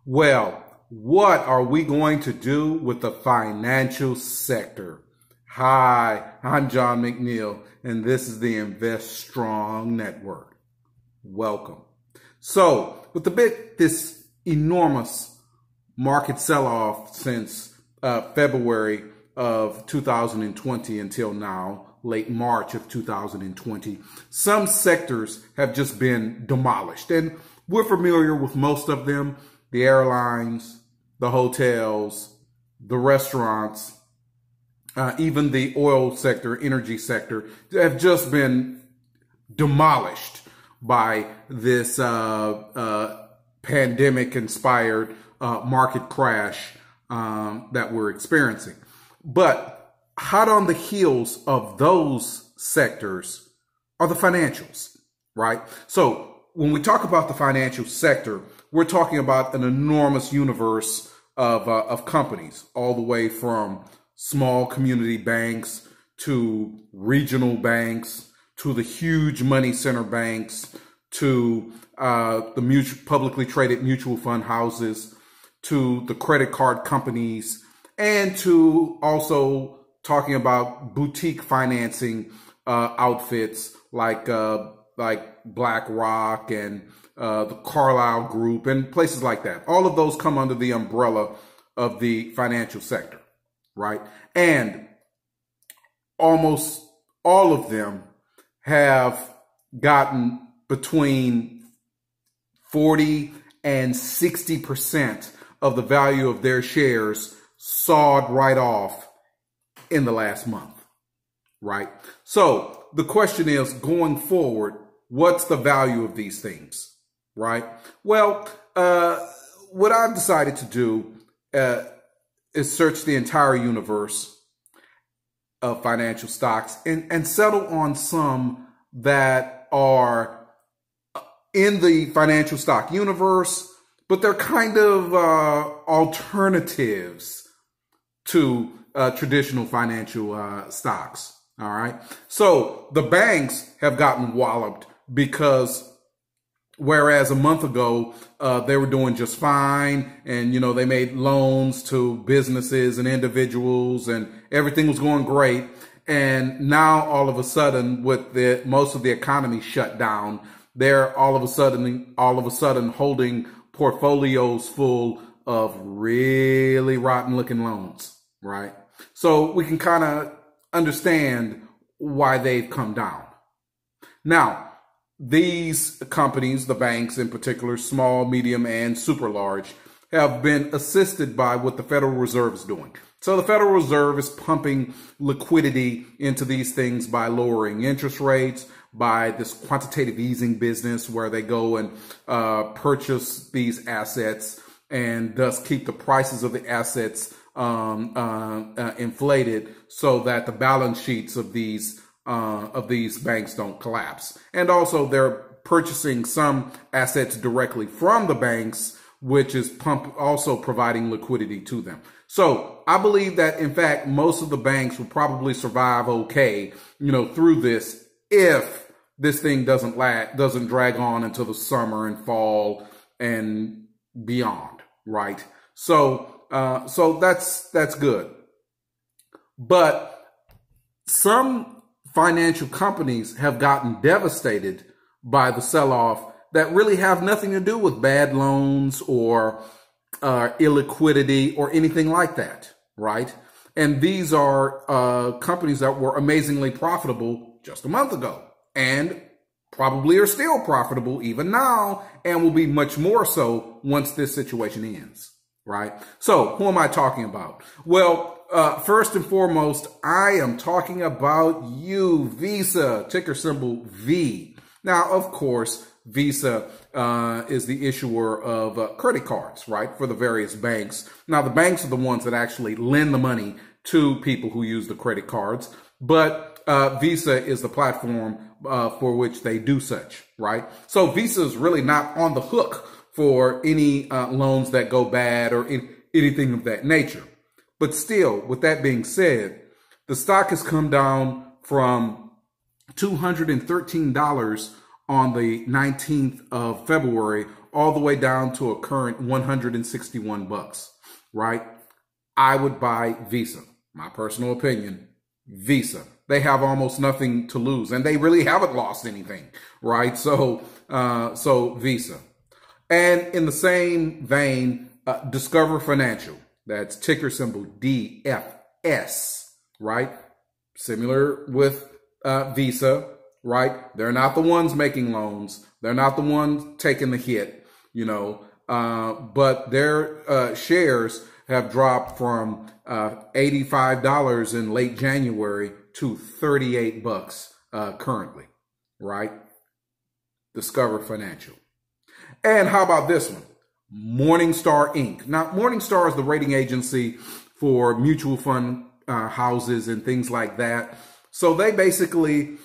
Well, what are we going to do with the financial sector? Hi, I'm John McNeil, and this is the Invest Strong Network. Welcome. So, with this enormous market sell-off since February of 2020 until now, late March of 2020, some sectors have just been demolished. And we're familiar with most of them: the airlines, the hotels, the restaurants, even the oil sector, energy sector, have just been demolished by this pandemic-inspired market crash that we're experiencing. But hot on the heels of those sectors are the financials, right? So when we talk about the financial sector, we're talking about an enormous universe of companies, all the way from small community banks to regional banks to the huge money center banks to the publicly traded mutual fund houses to the credit card companies, and to also talking about boutique financing outfits like BlackRock and the Carlyle Group and places like that. All of those come under the umbrella of the financial sector, right? And almost all of them have gotten between 40 and 60% of the value of their shares sawed right off in the last month, right? So the question is, going forward, what's the value of these things, right? Well, what I've decided to do is search the entire universe of financial stocks and settle on some that are in the financial stock universe, but they're kind of alternatives to traditional financial stocks. All right. So the banks have gotten walloped because whereas a month ago they were doing just fine, and they made loans to businesses and individuals and everything was going great, and now all of a sudden, with most of the economy shut down, they're all of a sudden holding portfolios full of really rotten looking loans, right? So we can kind of understand why they've come down. Now, these companies, the banks in particular, small, medium, and super large, have been assisted by what the Federal Reserve is doing. So the Federal Reserve is pumping liquidity into these things by lowering interest rates, by this quantitative easing business where they go and purchase these assets and thus keep the prices of the assets inflated so that the balance sheets of these banks don't collapse. And also they're purchasing some assets directly from the banks, which is also providing liquidity to them. So I believe that, in fact, most of the banks will probably survive okay, through this, if this thing doesn't drag on until the summer and fall and beyond, right? So that's good. But some financial companies have gotten devastated by the sell-off that really have nothing to do with bad loans or illiquidity or anything like that, right? And these are companies that were amazingly profitable just a month ago and probably are still profitable even now and will be much more so once this situation ends, right? So who am I talking about? Well, first and foremost, I am talking about Visa, ticker symbol V. Now, of course, Visa is the issuer of credit cards, right, for the various banks. Now, the banks are the ones that actually lend the money to people who use the credit cards, but Visa is the platform for which they do such, right? So Visa is really not on the hook for any loans that go bad or anything of that nature. But still, with that being said, the stock has come down from $213 on the 19th of February, all the way down to a current 161 bucks, right? I would buy Visa. My personal opinion, Visa. They have almost nothing to lose, and they really haven't lost anything, right? So Visa. And in the same vein, Discover Financial. That's ticker symbol DFS, right? Similar with Visa, right? They're not the ones making loans. They're not the ones taking the hit, but their shares have dropped from $85 in late January to 38 bucks currently, right? Discover Financial. And how about this one? Morningstar Inc. Now, Morningstar is the rating agency for mutual fund houses and things like that. So they basically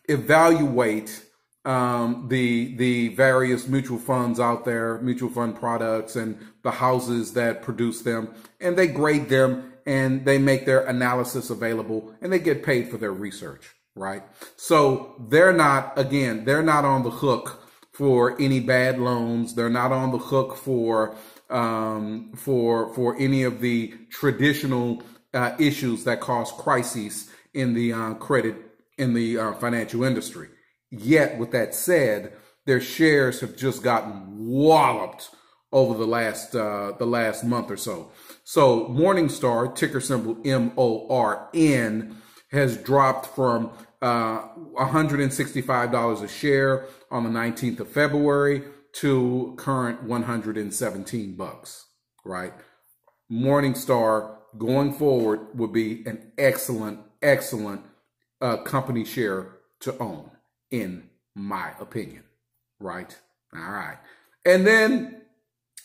evaluate the various mutual funds out there, mutual fund products, and the houses that produce them, and they grade them and they make their analysis available, and they get paid for their research, right? So they're not on the hook for any bad loans. They're not on the hook for any of the traditional issues that cause crises in the financial industry. Yet, with that said, their shares have just gotten walloped over the last month or so. So Morningstar, ticker symbol MORN, has dropped from $165 a share on the 19th of February to current 117 bucks, right? Morningstar going forward would be an excellent company share to own, in my opinion, right? All right. And then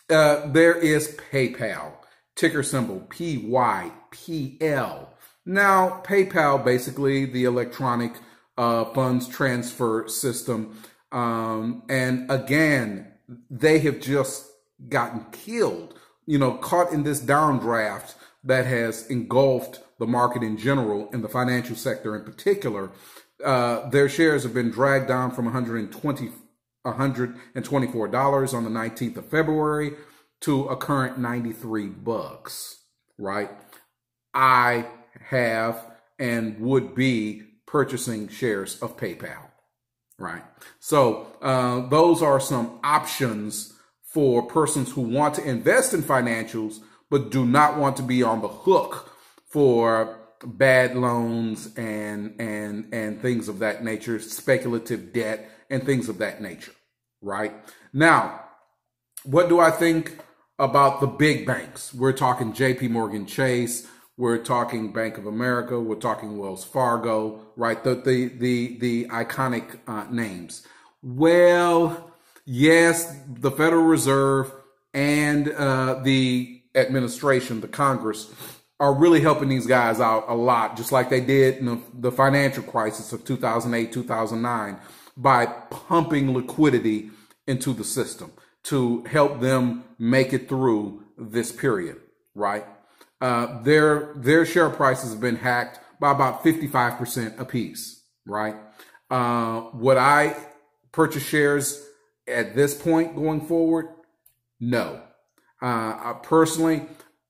there is PayPal, ticker symbol PYPL. Now, PayPal, basically the electronic funds transfer system. And again, they have just gotten killed, caught in this downdraft that has engulfed the market in general and the financial sector in particular. Their shares have been dragged down from $124 on the 19th of February to a current 93 bucks, right? I have and would be purchasing shares of PayPal, right? So those are some options for persons who want to invest in financials but do not want to be on the hook for bad loans and things of that nature, speculative debt and things of that nature, right? Now, what do I think about the big banks? We're talking JP Morgan Chase, we're talking Bank of America, we're talking Wells Fargo, right? The iconic names. Well, yes, the Federal Reserve and the administration, the Congress, are really helping these guys out a lot, just like they did in the financial crisis of 2008, 2009, by pumping liquidity into the system to help them make it through this period, right? Their share prices have been hacked by about 55% apiece, right? Would I purchase shares at this point going forward? No. Personally,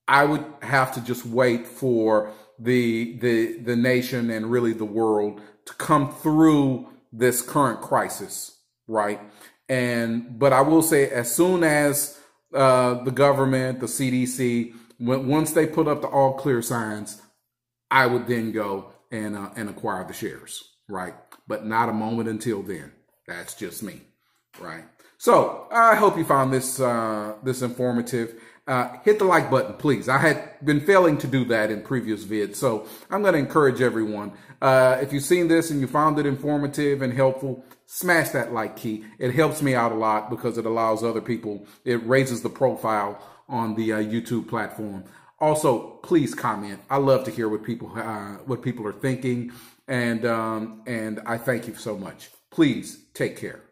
I would have to just wait for the nation and really the world to come through this current crisis, right? But I will say, as soon as the government, the CDC, once they put up the all clear signs, I would then go and acquire the shares, right? But not a moment until then. That's just me, right? So I hope you found this informative. Hit the like button, please. I had been failing to do that in previous vids, so I'm going to encourage everyone. If you've seen this and you found it informative and helpful, smash that like key. It helps me out a lot because it allows other people, it raises the profile on the YouTube platform. Also, please comment. I love to hear what people are thinking, and I thank you so much. Please take care.